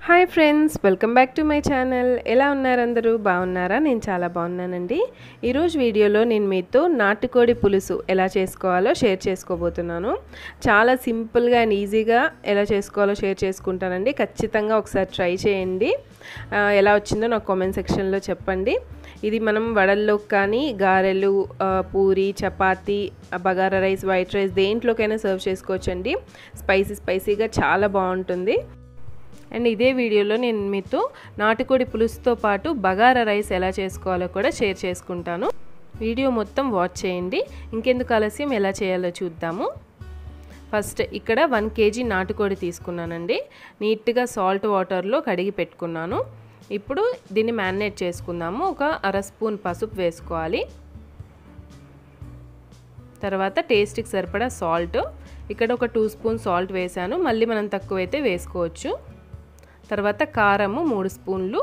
Hi friends, welcome back to my channel. ఎలా ఉన్నారు అందరూ? బాగున్నారా? నేను చాలా బాగున్నానండి. ఈరోజు వీడియోలో నేను మీతో నాటుకోడి పులుసు ఎలా చేసుకోవాలో షేర్ చేసుకోబోతున్నాను. చాలా సింపుల్గా అండ్ ఈజీగా ఎలా చేసుకోవాలో షేర్ చేసుకుంటానండి. ఖచ్చితంగా ఒకసారి ట్రై చేయండి. ఎలా వచ్చిందో నాకు కామెంట్ సెక్షన్లో చెప్పండి. ఇది మనం వడల్లోకి కానీ గారెలు, puri, chapati, bagara rice, white rice దేంట్లోకైనా సర్వ్ చేసుకోవచ్చండి. స్పైసీగా చాలా బాగుంటుంది. అండ్ ఇదే వీడియోలో నేను మీతో నాటుకోడి పులుసుతో పాటు బగారా రైస్ ఎలా చేసుకోవాలో కూడా షేర్ చేసుకుంటాను. వీడియో మొత్తం వాచ్ చేయండి. ఇంకెందుకు ఆలస్యం, ఎలా చేయాలో చూద్దాము. ఫస్ట్ ఇక్కడ 1 kg నాటుకోడి తీసుకున్నానండి. నీట్గా సాల్ట్ వాటర్లో కడిగి పెట్టుకున్నాను. ఇప్పుడు దీన్ని మ్యారినేట్ చేసుకుందాము. ఒక 1/2 స్పూన్ పసుపు వేసుకోవాలి. తర్వాత టేస్ట్కి సరిపడా సాల్ట్. ఇక్కడ ఒక 2 స్పూన్ సాల్ట్ వేసాను. మళ్ళీ మనం తక్కువైతే వేసుకోవచ్చు. తర్వాత కారము 3 స్పూన్లు.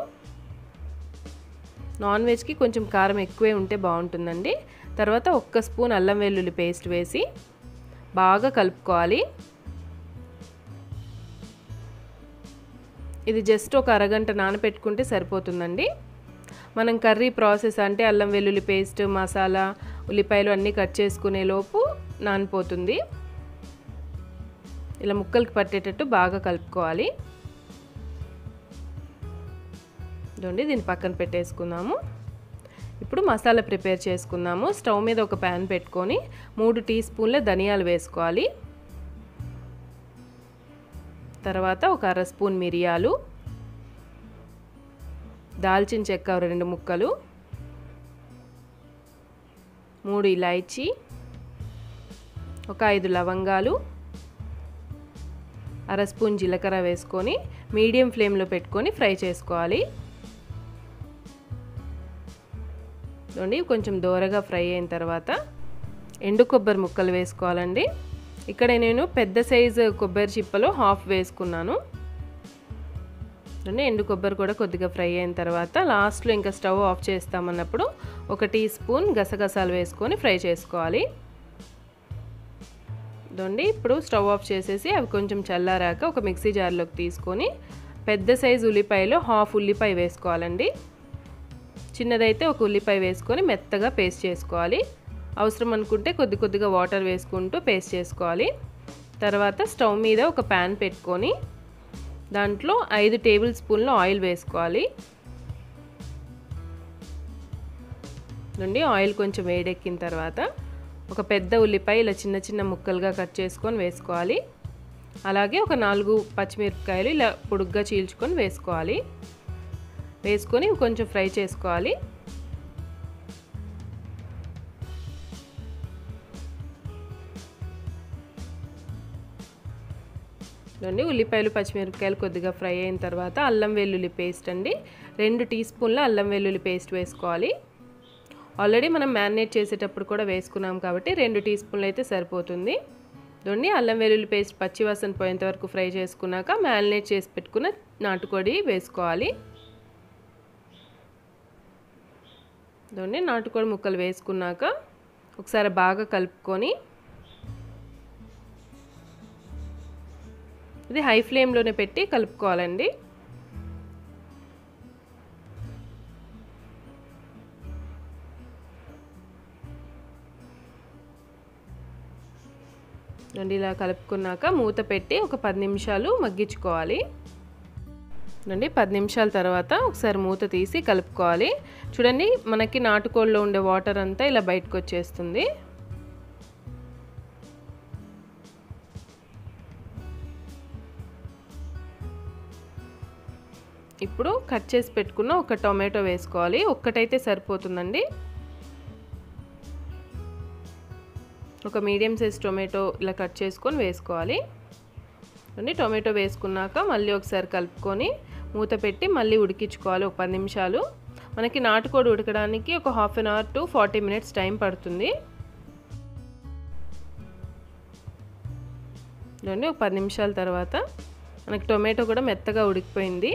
నాన్ వెజ్కి కొంచెం కారం ఎక్కువే ఉంటే బాగుంటుందండి. తర్వాత 1 స్పూన్ అల్లం వెల్లుల్లి పేస్ట్ వేసి బాగా కలుపుకోవాలి. ఇది జస్ట్ ఒక అరగంట నానబెట్టుకుంటే సరిపోతుందండి. మనం కర్రీ ప్రాసెస్ అంటే అల్లం వెల్లుల్లి పేస్ట్, మసాలా, ఉల్లిపాయలు అన్నీ కట్ చేసుకునే లోపు నానిపోతుంది. ఇలా ముక్కలకి పట్టేటట్టు బాగా కలుపుకోవాలి. దీన్ని పక్కన పెట్టేసుకుందాము. ఇప్పుడు మసాలా ప్రిపేర్ చేసుకుందాము. స్టవ్ మీద ఒక ప్యాన్ పెట్టుకొని 3 టీ స్పూన్ల ధనియాలు వేసుకోవాలి. తర్వాత ఒక 1/2 స్పూన్ మిరియాలు, దాల్చిన చెక్క 2 ముక్కలు, 3 ఇలాచీ, ఒక 5 లవంగాలు, 1/2 స్పూన్ జీలకర్ర వేసుకొని మీడియం ఫ్లేమ్లో పెట్టుకొని ఫ్రై చేసుకోవాలి. కొంచెం దోరగా ఫ్రై అయిన తర్వాత ఎండు కొబ్బరి ముక్కలు వేసుకోవాలండి. ఇక్కడ నేను పెద్ద సైజు కొబ్బరి చిప్పలో హాఫ్ వేసుకున్నాను. ఎండు కొబ్బరి కూడా కొద్దిగా ఫ్రై అయిన తర్వాత లాస్ట్లో ఇంకా స్టవ్ ఆఫ్ చేస్తామన్నప్పుడు 1 టీ స్పూన్ గసగసాలు వేసుకొని ఫ్రై చేసుకోవాలి. ఇప్పుడు స్టవ్ ఆఫ్ చేసేసి అవి కొంచెం చల్లారాక ఒక మిక్సీ జార్లోకి తీసుకొని పెద్ద సైజు ఉల్లిపాయలో హాఫ్ ఉల్లిపాయ వేసుకోవాలండి. చిన్నదైతే ఒక ఉల్లిపాయ వేసుకొని మెత్తగా పేస్ట్ చేసుకోవాలి. అవసరం అనుకుంటే కొద్దిగా వాటర్ వేసుకుంటూ పేస్ట్ చేసుకోవాలి. తర్వాత స్టవ్ మీద ఒక ప్యాన్ పెట్టుకొని దాంట్లో 5 టేబుల్ స్పూన్ల ఆయిల్ వేసుకోవాలి. ఆయిల్ కొంచెం వేడెక్కిన తర్వాత ఒక పెద్ద ఉల్లిపాయ ఇలా చిన్న ముక్కలుగా కట్ చేసుకొని వేసుకోవాలి. అలాగే ఒక 4 పచ్చిమిరపకాయలు ఇలా పొడుగ్గా చీల్చుకొని వేసుకోవాలి. వేసుకొని కొంచెం ఫ్రై చేసుకోవాలి. ఉల్లిపాయలు, పచ్చిమిరపకాయలు కొద్దిగా ఫ్రై అయిన తర్వాత అల్లం వెల్లుల్లి పేస్ట్ అండి, 2 టీ స్పూన్ల అల్లం వెల్లుల్లి పేస్ట్ వేసుకోవాలి. ఆల్రెడీ మనం మ్యారినేట్ చేసేటప్పుడు కూడా వేసుకున్నాం కాబట్టి 2 టీ స్పూన్లు అయితే సరిపోతుంది. అల్లం వెల్లుల్లి పేస్ట్ పచ్చివాసన పోయేంత వరకు ఫ్రై చేసుకున్నాక మ్యారినేట్ చేసి పెట్టుకున్న నాటుకోడి వేసుకోవాలి. నాటుకోడి ముక్కలు వేసుకున్నాక ఒకసారి బాగా కలుపుకొని ఇది హై ఫ్లేమ్లోనే పెట్టి కలుపుకోవాలండి. ఇలా కలుపుకున్నాక మూత పెట్టి ఒక 10 నిమిషాలు మగ్గించుకోవాలి. 10 నిమిషాల తర్వాత ఒకసారి మూత తీసి కలుపుకోవాలి. చూడండి, మనకి నాటుకోడిలో ఉండే వాటర్ అంతా ఇలా బయటకు వచ్చేస్తుంది. ఇప్పుడు కట్ చేసి పెట్టుకున్న ఒక టొమాటో వేసుకోవాలి. ఒక్కటైతే సరిపోతుందండి. ఒక మీడియం సైజ్ టొమాటో ఇలా కట్ చేసుకొని వేసుకోవాలి. టొమాటో వేసుకున్నాక మళ్ళీ ఒకసారి కలుపుకొని మూత పెట్టి మళ్ళీ ఉడికించుకోవాలి ఒక 10 నిమిషాలు. మనకి నాటుకోడి ఉడకడానికి ఒక ½ an hour to 40 minutes time పడుతుంది. ఒక 10 నిమిషాల తర్వాత మనకి టొమాటో కూడా మెత్తగా ఉడికిపోయింది.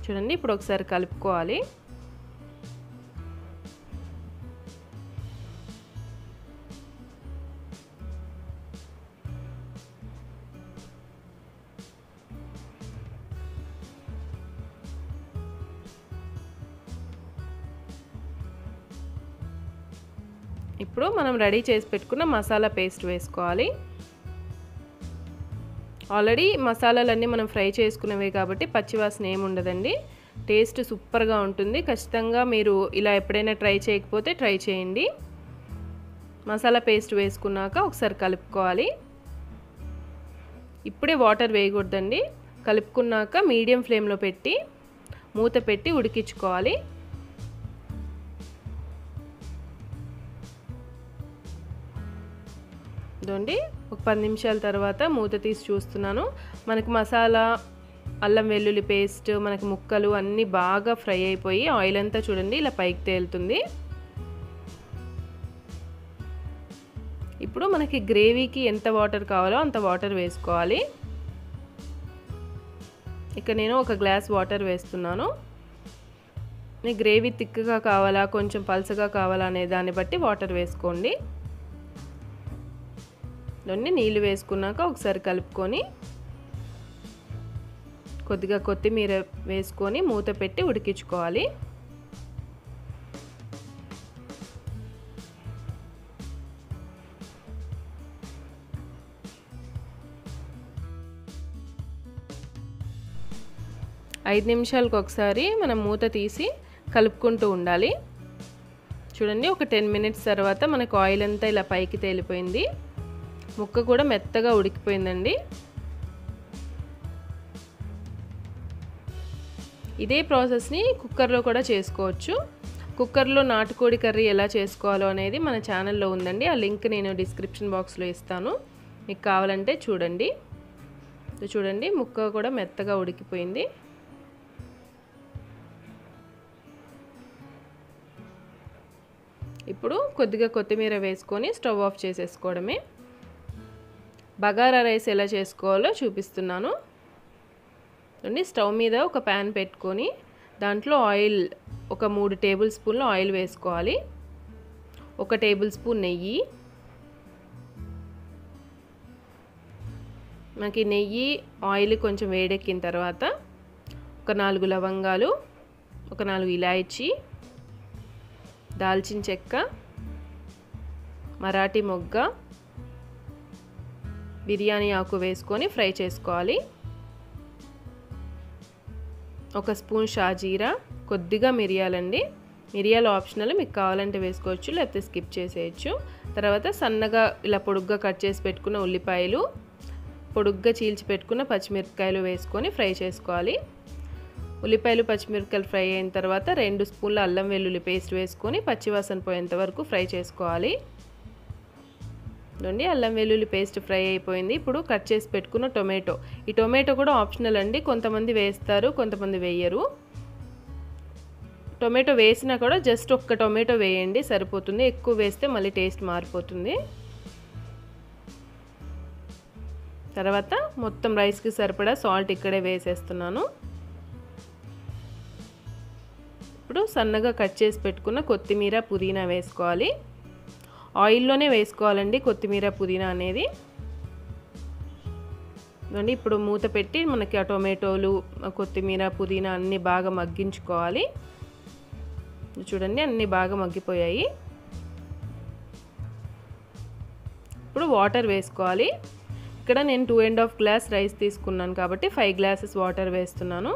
చూడండి, ఇప్పుడు ఒకసారి కలుపుకోవాలి. ఇప్పుడు మనం రెడీ చేసి పెట్టుకున్న మసాలా పేస్ట్ వేసుకోవాలి. ఆల్రెడీ మసాలాలన్నీ మనం ఫ్రై చేసుకున్నవే కాబట్టి పచ్చివాసన ఏమి ఉండదండి. టేస్ట్ సూపర్గా ఉంటుంది. ఖచ్చితంగా మీరు ఇలా ఎప్పుడైనా ట్రై చేయకపోతే ట్రై చేయండి. మసాలా పేస్ట్ వేసుకున్నాక ఒకసారి కలుపుకోవాలి. ఇప్పుడే వాటర్ వేయకూడదండి. కలుపుకున్నాక మీడియం ఫ్లేమ్లో పెట్టి మూత పెట్టి ఉడికించుకోవాలి. ఇదండి ఒక 10 నిమిషాల తర్వాత మూత తీసి చూస్తున్నాను. మనకి మసాలా, అల్లం వెల్లుల్లి పేస్ట్, మనకి ముక్కలు అన్నీ బాగా ఫ్రై అయిపోయి ఆయిల్ అంతా చూడండి ఇలా పైకి తేలుతుంది. ఇప్పుడు మనకి గ్రేవీకి ఎంత వాటర్ కావాలో అంత వాటర్ వేసుకోవాలి. ఇక నేను ఒక గ్లాస్ వాటర్ వేస్తున్నాను. మీ గ్రేవీ థిక్గా కావాలా కొంచెం పల్చగా కావాలా అనే దాన్ని బట్టి వాటర్ వేసుకోండి. దాన్ని నీళ్ళు వేసుకున్నాక ఒకసారి కలుపుకొని కొద్దిగా కొత్తిమీర వేసుకొని మూత పెట్టి ఉడికించుకోవాలి. ఐదు నిమిషాలకు ఒకసారి మనం మూత తీసి కలుపుకుంటూ ఉండాలి. చూడండి ఒక 10 మినిట్స్ తర్వాత మనకు ఆయిల్ అంతా ఇలా పైకి తేలిపోయింది. ముక్క కూడా మెత్తగా ఉడికిపోయిందండి. ఇదే ప్రాసెస్ని కుక్కర్లో కూడా చేసుకోవచ్చు. కుక్కర్లో నాటుకోడి కర్రీ ఎలా చేసుకోవాలో అనేది మన ఛానల్లో ఉందండి. ఆ లింక్ నేను డిస్క్రిప్షన్ బాక్స్లో ఇస్తాను, మీకు కావాలంటే చూడండి. చూడండి ముక్క కూడా మెత్తగా ఉడికిపోయింది. ఇప్పుడు కొద్దిగా కొత్తిమీర వేసుకొని స్టవ్ ఆఫ్ చేసేసుకోవడమే. బగారా రైస్ ఎలా చేసుకోవాలో చూపిస్తున్నాను. స్టవ్ మీద ఒక ప్యాన్ పెట్టుకొని దాంట్లో ఆయిల్ ఒక 3 టేబుల్ స్పూన్లు ఆయిల్ వేసుకోవాలి. 1 టేబుల్ స్పూన్ నెయ్యి. మనకి నెయ్యి ఆయిల్ కొంచెం వేడెక్కిన తర్వాత ఒక 4 లవంగాలు, ఒక 4 ఇలాయచీ, దాల్చిన చెక్క, మరాఠీ మొగ్గ, బిర్యానీ ఆకు వేసుకొని ఫ్రై చేసుకోవాలి. 1 స్పూన్ షాజీరా, కొద్దిగా మిరియాలండి. మిరియాలు ఆప్షనల్, మీకు కావాలంటే వేసుకోవచ్చు లేకపోతే స్కిప్ చేసేయచ్చు. తర్వాత సన్నగా ఇలా పొడుగ్గా కట్ చేసి పెట్టుకున్న ఉల్లిపాయలు, పొడుగ్గా చీల్చి పెట్టుకున్న పచ్చిమిరపకాయలు వేసుకొని ఫ్రై చేసుకోవాలి. ఉల్లిపాయలు పచ్చిమిరపకాయలు ఫ్రై అయిన తర్వాత 2 స్పూన్ల అల్లం వెల్లుల్లి పేస్ట్ వేసుకొని పచ్చివాసన పోయేంత వరకు ఫ్రై చేసుకోవాలి. చూడండి అల్లం వెల్లుల్లి పేస్ట్ ఫ్రై అయిపోయింది. ఇప్పుడు కట్ చేసి పెట్టుకున్న టొమాటో. ఈ టొమాటో కూడా ఆప్షనల్ అండి, కొంతమంది వేస్తారు కొంతమంది వేయరు. టొమాటో వేసినా కూడా జస్ట్ 1 టొమాటో వేయండి సరిపోతుంది. ఎక్కువ వేస్తే మళ్ళీ టేస్ట్ మారిపోతుంది. తర్వాత మొత్తం రైస్కి సరిపడా సాల్ట్ ఇక్కడే వేసేస్తున్నాను. ఇప్పుడు సన్నగా కట్ చేసి పెట్టుకున్న కొత్తిమీర, పుదీనా వేసుకోవాలి. ఆయిల్లోనే వేసుకోవాలండి కొత్తిమీర, పుదీనా అనేది. ఇప్పుడు మూత పెట్టి మనకి ఆ టొమాటోలు, కొత్తిమీర, పుదీనా అన్నీ బాగా మగ్గించుకోవాలి. చూడండి అన్నీ బాగా మగ్గిపోయాయి. ఇప్పుడు వాటర్ వేసుకోవాలి. ఇక్కడ నేను 2.5 గ్లాస్ రైస్ తీసుకున్నాను కాబట్టి 5 గ్లాసెస్ వాటర్ వేస్తున్నాను.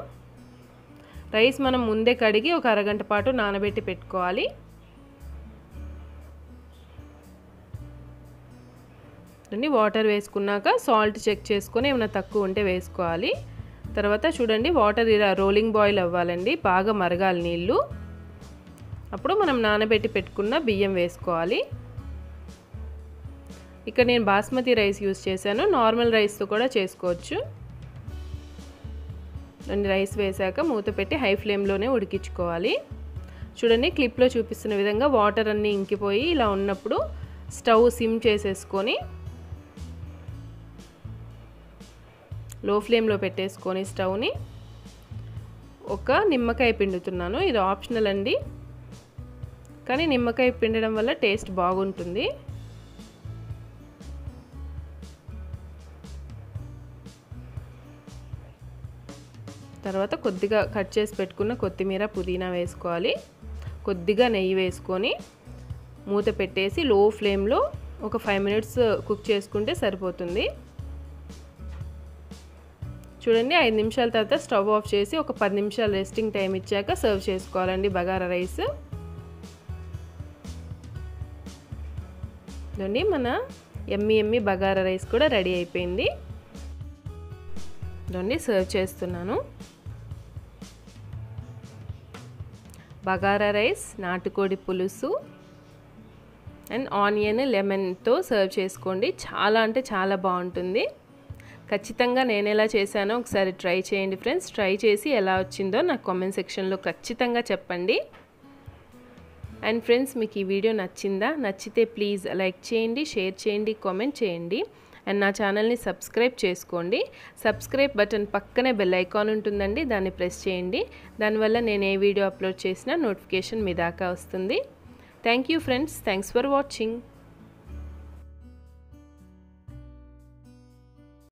రైస్ మనం ముందే కడిగి ఒక అరగంట పాటు నానబెట్టి పెట్టుకోవాలి. వాటర్ వేసుకున్నాక సాల్ట్ చెక్ చేసుకొని ఏమైనా తక్కువ ఉంటే వేసుకోవాలి. తర్వాత చూడండి వాటర్ ఇలా రోలింగ్ బాయిల్ అవ్వాలండి, బాగా మరగాలి నీళ్ళు. అప్పుడు మనం నానబెట్టి పెట్టుకున్న బియ్యం వేసుకోవాలి. ఇక్కడ నేను బాస్మతి రైస్ యూజ్ చేశాను, నార్మల్ రైస్తో కూడా చేసుకోవచ్చు. రైస్ వేసాక మూత పెట్టి హై ఫ్లేమ్లోనే ఉడికించుకోవాలి. చూడండి క్లిప్లో చూపిస్తున్న విధంగా వాటర్ అన్నీ ఇంకిపోయి ఇలా ఉన్నప్పుడు స్టవ్ సిమ్ చేసేసుకొని లో ఫ్లేమ్లో పెట్టేసుకొని స్టవ్ని ఒక నిమ్మకాయ పిండుతున్నాను. ఇది ఆప్షనల్ అండి, కానీ నిమ్మకాయ పిండడం వల్ల టేస్ట్ బాగుంటుంది. తర్వాత కొద్దిగా కట్ చేసి పెట్టుకున్న కొత్తిమీర, పుదీనా వేసుకోవాలి. కొద్దిగా నెయ్యి వేసుకొని మూత పెట్టేసి లో ఫ్లేమ్లో ఒక 5 మినిట్స్ కుక్ చేసుకుంటే సరిపోతుంది. చూడండి 5 నిమిషాల తర్వాత స్టవ్ ఆఫ్ చేసి ఒక 10 నిమిషాలు రెస్టింగ్ టైం ఇచ్చాక సర్వ్ చేసుకోవాలండి బగారా రైస్. చూడండి మన యమ్మీ బగారా రైస్ కూడా రెడీ అయిపోయింది. చూడండి సర్వ్ చేస్తున్నాను. బగారా రైస్, నాటుకోడి పులుసు అండ్ ఆనియన్ లెమన్తో సర్వ్ చేసుకోండి. చాలా అంటే చాలా బాగుంటుంది. ఖచ్చితంగా నేను ఎలా చేశానో ఒకసారి ట్రై చేయండి ఫ్రెండ్స్. ట్రై చేసి ఎలా వచ్చిందో నాకు కామెంట్ సెక్షన్లో ఖచ్చితంగా చెప్పండి. అండ్ ఫ్రెండ్స్ మీకు ఈ వీడియో నచ్చిందా? నచ్చితే ప్లీజ్ లైక్ చేయండి, షేర్ చేయండి, కామెంట్ చేయండి అండ్ నా ఛానల్ని సబ్స్క్రైబ్ చేసుకోండి. సబ్స్క్రైబ్ బటన్ పక్కనే బెల్ ఐకాన్ ఉంటుందండి, దాన్ని ప్రెస్ చేయండి. దానివల్ల నేను ఏ వీడియో అప్లోడ్ చేసినా నోటిఫికేషన్ మీ దాకా వస్తుంది. Thank you friends. Thanks for watching.